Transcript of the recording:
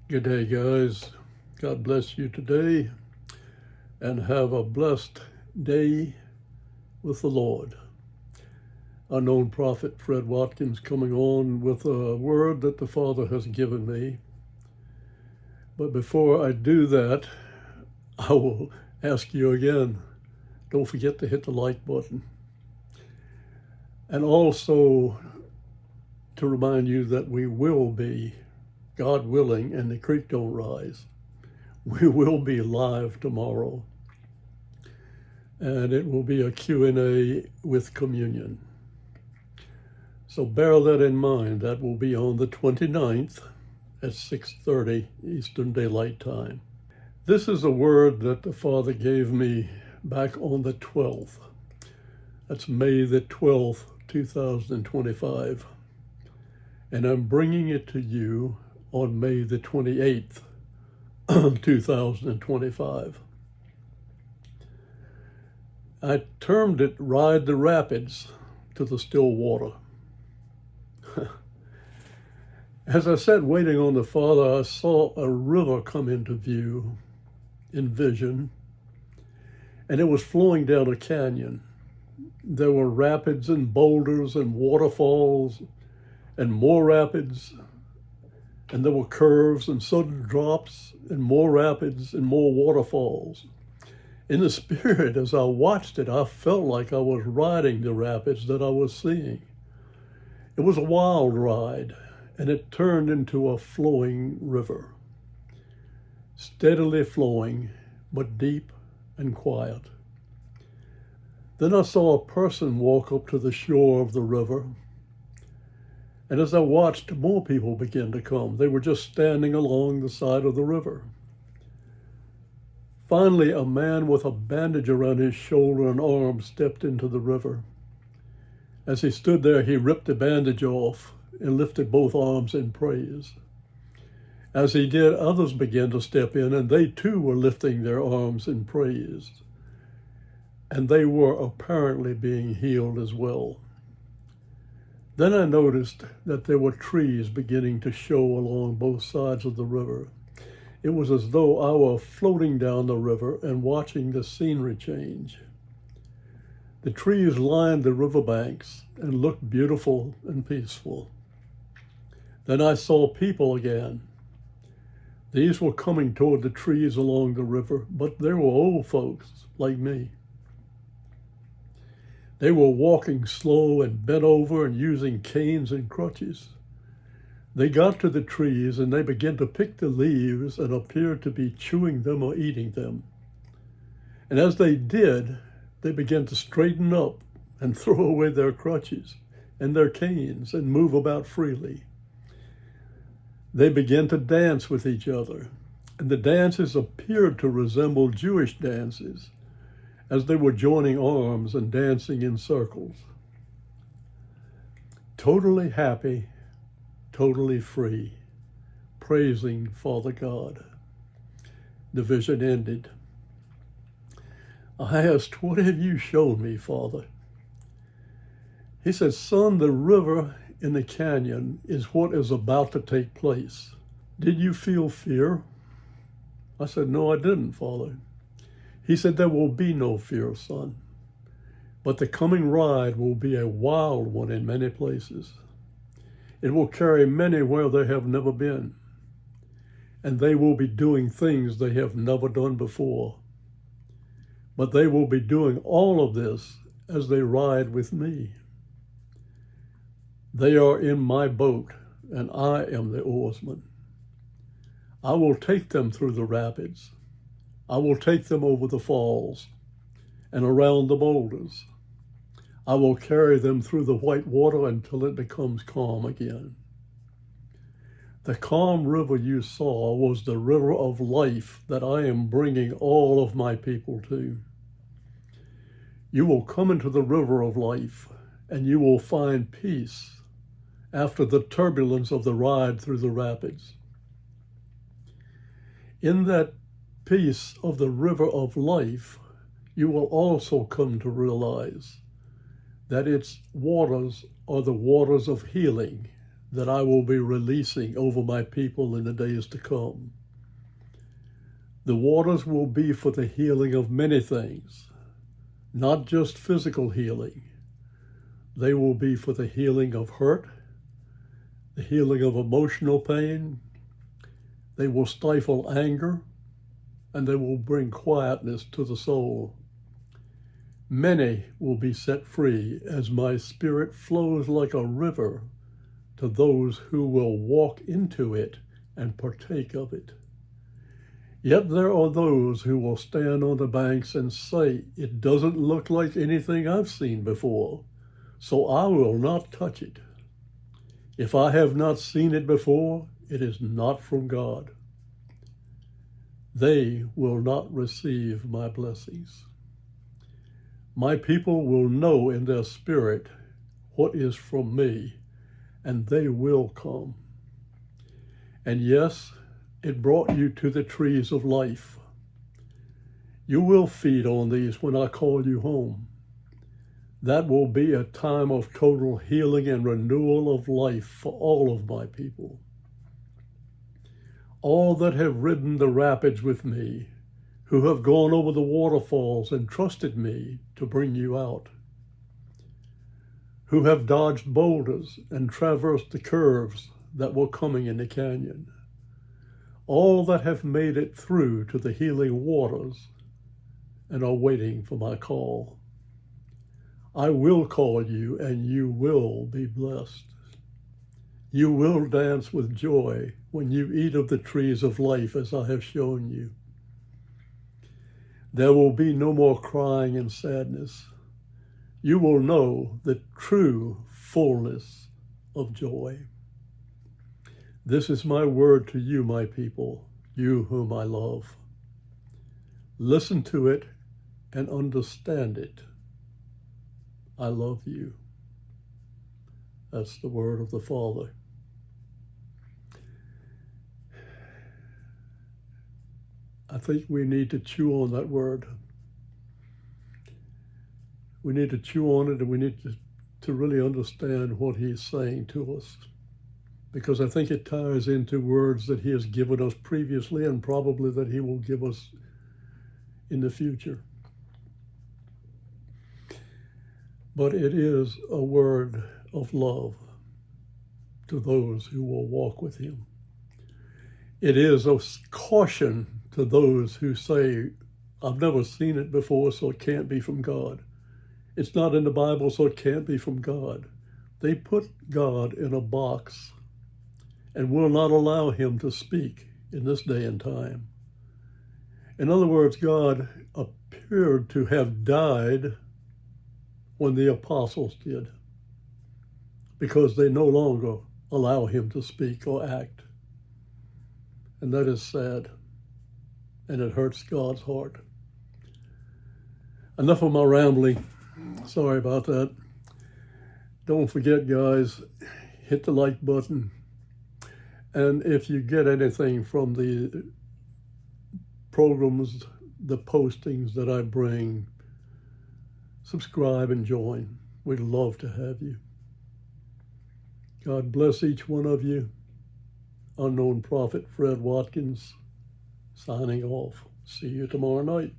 Good day, guys. God bless you today and have a blessed day with the Lord. Unknown prophet Fred Watkins coming on with a word that the Father has given me. But before I do that, I will ask you again, don't forget to hit the like button. And also to remind you that we will be, God willing, and the creek don't rise, we will be live tomorrow. And it will be a Q&A with communion. So bear that in mind. That will be on the 29th at 6:30 Eastern Daylight Time. This is a word that the Father gave me back on the 12th. That's May the 12th, 2025. And I'm bringing it to you on May the 28th, 2025. I termed it Ride the Rapids to the Still Water. As I sat waiting on the Father, I saw a river come into view in vision, and it was flowing down a canyon. There were rapids and boulders and waterfalls and more rapids, and there were curves and sudden drops and more rapids and more waterfalls. In the spirit, as I watched it, I felt like I was riding the rapids that I was seeing. It was a wild ride, and it turned into a flowing river, steadily flowing, but deep and quiet. Then I saw a person walk up to the shore of the river. And as I watched, more people began to come. They were just standing along the side of the river. Finally, a man with a bandage around his shoulder and arm stepped into the river. As he stood there, he ripped the bandage off and lifted both arms in praise. As he did, others began to step in, and they too were lifting their arms in praise. And they were apparently being healed as well. Then I noticed that there were trees beginning to show along both sides of the river. It was as though I were floating down the river and watching the scenery change. The trees lined the riverbanks and looked beautiful and peaceful. Then I saw people again. These were coming toward the trees along the river, but they were old folks like me. They were walking slow and bent over and using canes and crutches. They got to the trees and they began to pick the leaves and appeared to be chewing them or eating them. And as they did, they began to straighten up and throw away their crutches and their canes and move about freely. They began to dance with each other, and the dances appeared to resemble Jewish dances, as they were joining arms and dancing in circles. Totally happy, totally free, praising Father God. The vision ended. I asked, "What have you shown me, Father?" He said, "Son, the river in the canyon is what is about to take place. Did you feel fear?" I said, "No, I didn't, Father." He said, "There will be no fear, son, but the coming ride will be a wild one in many places. It will carry many where they have never been, and they will be doing things they have never done before. But they will be doing all of this as they ride with me. They are in my boat, and I am the oarsman. I will take them through the rapids. I will take them over the falls and around the boulders. I will carry them through the white water until it becomes calm again. The calm river you saw was the river of life that I am bringing all of my people to. You will come into the river of life, and you will find peace after the turbulence of the ride through the rapids. In that peace of the river of life, you will also come to realize that its waters are the waters of healing, that I will be releasing over my people in the days to come. The waters will be for the healing of many things, not just physical healing. They will be for the healing of hurt, the healing of emotional pain. They will stifle anger, and they will bring quietness to the soul. Many will be set free as my spirit flows like a river to those who will walk into it and partake of it. Yet there are those who will stand on the banks and say, it doesn't look like anything I've seen before, so I will not touch it. If I have not seen it before, it is not from God. They will not receive my blessings. My people will know in their spirit what is from me, and they will come. And yes, it brought you to the trees of life. You will feed on these when I call you home. That will be a time of total healing and renewal of life for all of my people. All that have ridden the rapids with me, who have gone over the waterfalls and trusted me to bring you out, who have dodged boulders and traversed the curves that were coming in the canyon, all that have made it through to the healing waters and are waiting for my call. I will call you, and you will be blessed. You will dance with joy when you eat of the trees of life as I have shown you. There will be no more crying and sadness. You will know the true fullness of joy. This is my word to you, my people, you whom I love. Listen to it and understand it. I love you. That's the word of the Father. I think we need to chew on that word. We need to chew on it, and we need to really understand what he's saying to us, because I think it ties into words that he has given us previously and probably that he will give us in the future. But it is a word of love to those who will walk with him. It is a caution to those who say, I've never seen it before, so it can't be from God. It's not in the Bible, so it can't be from God. They put God in a box and will not allow him to speak in this day and time. In other words, God appeared to have died when the apostles did, because they no longer allow him to speak or act. And that is sad, and it hurts God's heart. Enough of my rambling. Sorry about that. Don't forget, guys, hit the like button. And if you get anything from the programs, the postings that I bring, subscribe and join. We'd love to have you. God bless each one of you. Unknown Prophet Fred Watkins, signing off. See you tomorrow night.